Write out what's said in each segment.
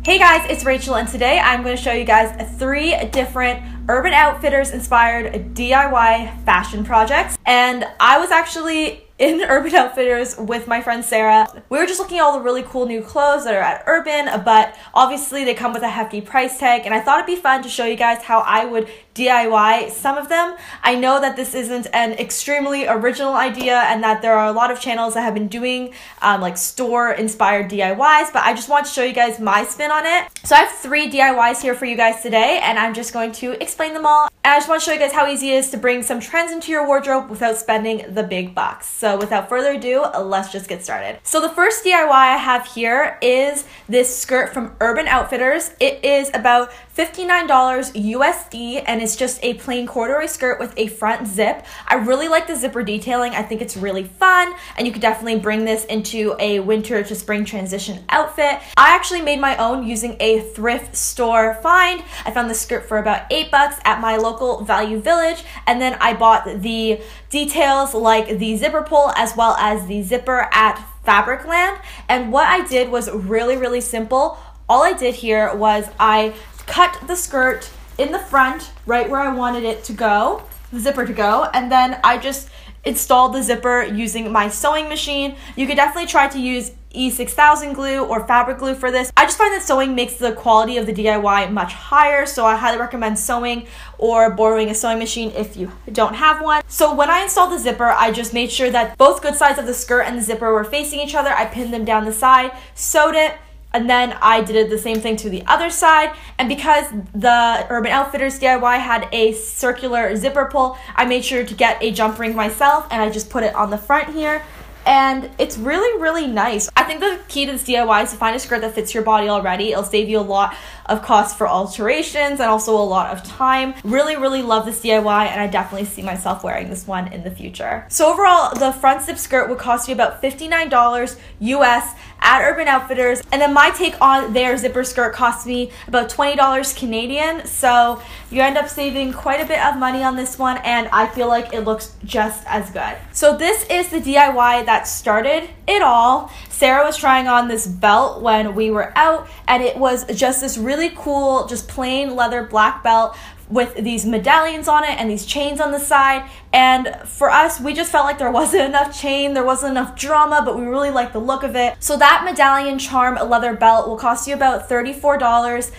Hey guys, it's Rachel, and today I'm going to show you guys 3 different Urban Outfitters inspired DIY fashion projects. And I was actually in Urban Outfitters with my friend Sarah. We were just looking at all the really cool new clothes that are at Urban, but obviously they come with a hefty price tag, and I thought it'd be fun to show you guys how I would DIY some of them. I know that this isn't an extremely original idea and that there are a lot of channels that have been doing like store inspired DIYs, but I just want to show you guys my spin on it. So I have 3 DIYs here for you guys today, and I'm just going to explain them all. And I just want to show you guys how easy it is to bring some trends into your wardrobe without spending the big bucks. So without further ado, let's just get started. So the first DIY I have here is this skirt from Urban Outfitters. It is about $59 USD, and it's just a plain corduroy skirt with a front zip. I really like the zipper detailing. I think it's really fun, and you could definitely bring this into a winter to spring transition outfit. I actually made my own using a thrift store find. I found this skirt for about $8 at my local Value Village, and then I bought the details like the zipper pull as well as the zipper at Fabricland. And what I did was really simple. All I did here was I cut the skirt in the front right where I wanted it to go, the zipper to go, and then I just installed the zipper using my sewing machine. You could definitely try to use E6000 glue or fabric glue for this. I just find that sewing makes the quality of the DIY much higher, so I highly recommend sewing or borrowing a sewing machine if you don't have one. So when I installed the zipper, I just made sure that both good sides of the skirt and the zipper were facing each other. I pinned them down the side, sewed it, and then I did the same thing to the other side. And because the Urban Outfitters DIY had a circular zipper pull, I made sure to get a jump ring myself, and I just put it on the front here. And it's really nice. I think the key to this DIY is to find a skirt that fits your body already. It'll save you a lot of cost for alterations and also a lot of time. Really love this DIY, and I definitely see myself wearing this one in the future. So overall, the front zip skirt would cost you about $59 US at Urban Outfitters, and then my take on their zipper skirt cost me about $20 Canadian, so you end up saving quite a bit of money on this one, and I feel like it looks just as good. So this is the DIY that started it all. Sarah was trying on this belt when we were out, and it was just this really cool, just plain leather black belt with these medallions on it and these chains on the side. And for us, we just felt like there wasn't enough chain, there wasn't enough drama, but we really liked the look of it. So that medallion charm leather belt will cost you about $34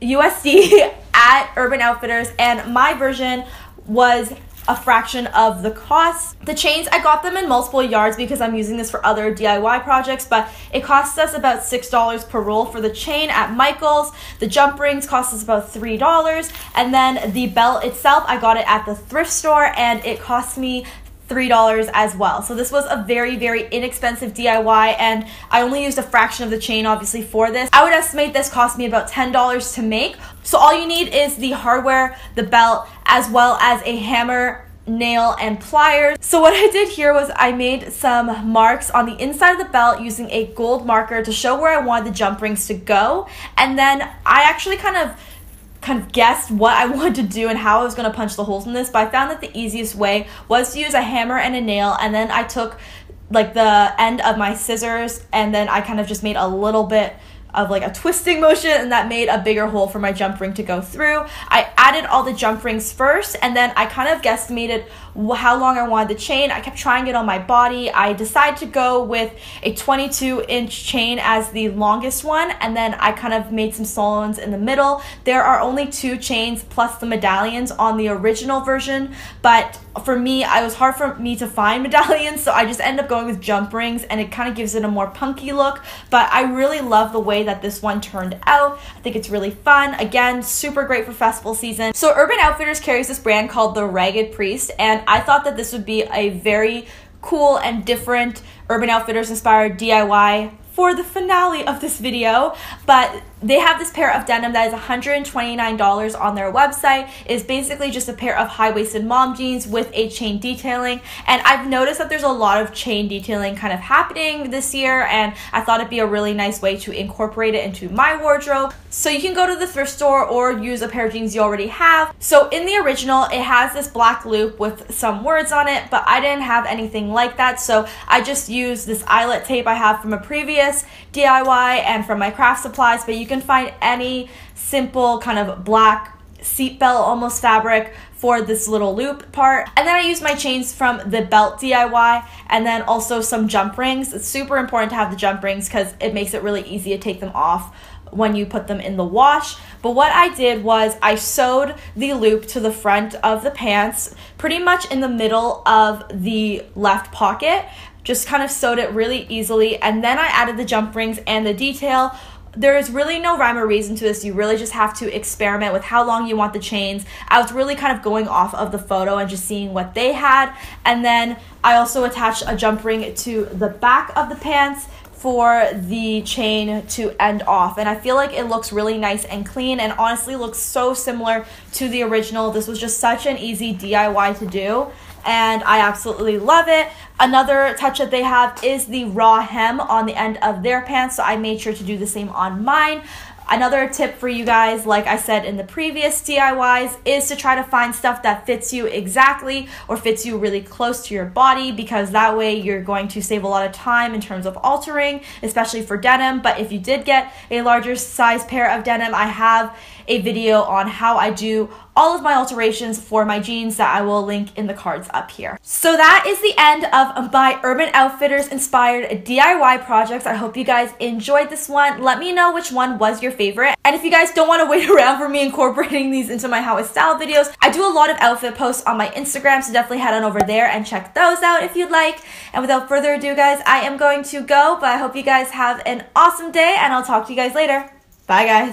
USD at Urban Outfitters, and my version was a fraction of the cost. The chains, I got them in multiple yards because I'm using this for other DIY projects, but it costs us about $6 per roll for the chain at Michael's. The jump rings cost us about $3, and then the belt itself, I got it at the thrift store, and it cost me $3 as well. So this was a very inexpensive DIY, and I only used a fraction of the chain obviously for this. I would estimate this cost me about $10 to make. So all you need is the hardware, the belt, as well as a hammer, nail, and pliers. So what I did here was I made some marks on the inside of the belt using a gold marker to show where I wanted the jump rings to go, and then I actually kind of guessed what I wanted to do and how I was going to punch the holes in this, but I found that the easiest way was to use a hammer and a nail, and then I took like the end of my scissors, and then I kind of just made a little bit of like a twisting motion, and that made a bigger hole for my jump ring to go through. I added all the jump rings first, and then I kind of guesstimated how long I wanted the chain. I kept trying it on my body. I decided to go with a 22-inch chain as the longest one, and then I kind of made some small ones in the middle. There are only 2 chains plus the medallions on the original version, but for me, it was hard for me to find medallions, so I just ended up going with jump rings, and it kind of gives it a more punky look, but I really love the way that this one turned out. I think it's really fun. Again, super great for festival season. So Urban Outfitters carries this brand called the Ragged Priest, and I thought that this would be a very cool and different Urban Outfitters inspired DIY for the finale of this video, but they have this pair of denim that is $129 on their website. It's basically just a pair of high-waisted mom jeans with a chain detailing, and I've noticed that there's a lot of chain detailing kind of happening this year, and I thought it'd be a really nice way to incorporate it into my wardrobe. So you can go to the thrift store or use a pair of jeans you already have. So in the original, it has this black loop with some words on it, but I didn't have anything like that, so I just used this eyelet tape I have from a previous DIY and from my craft supplies, but you can find any simple kind of black seatbelt almost fabric for this little loop part. And then I use my chains from the belt DIY, and then also some jump rings. It's super important to have the jump rings because it makes it really easy to take them off when you put them in the wash. But what I did was I sewed the loop to the front of the pants, pretty much in the middle of the left pocket. Just kind of sewed it really easily, and then I added the jump rings and the detail. There is really no rhyme or reason to this. You really just have to experiment with how long you want the chains. I was really kind of going off of the photo and just seeing what they had. And then I also attached a jump ring to the back of the pants for the chain to end off. And I feel like it looks really nice and clean, and honestly looks so similar to the original. This was just such an easy DIY to do, and I absolutely love it. Another touch that they have is the raw hem on the end of their pants, so I made sure to do the same on mine. Another tip for you guys, like I said in the previous DIYs, is to try to find stuff that fits you exactly or fits you really close to your body, because that way you're going to save a lot of time in terms of altering, especially for denim. But if you did get a larger size pair of denim, I have a video on how I do all of my alterations for my jeans that I will link in the cards up here. So that is the end of my Urban Outfitters inspired DIY projects. I hope you guys enjoyed this one. Let me know which one was your favorite. And if you guys don't want to wait around for me incorporating these into my How I Style videos, I do a lot of outfit posts on my Instagram, so definitely head on over there and check those out if you'd like. And without further ado, guys, I am going to go, but I hope you guys have an awesome day, and I'll talk to you guys later. Bye, guys.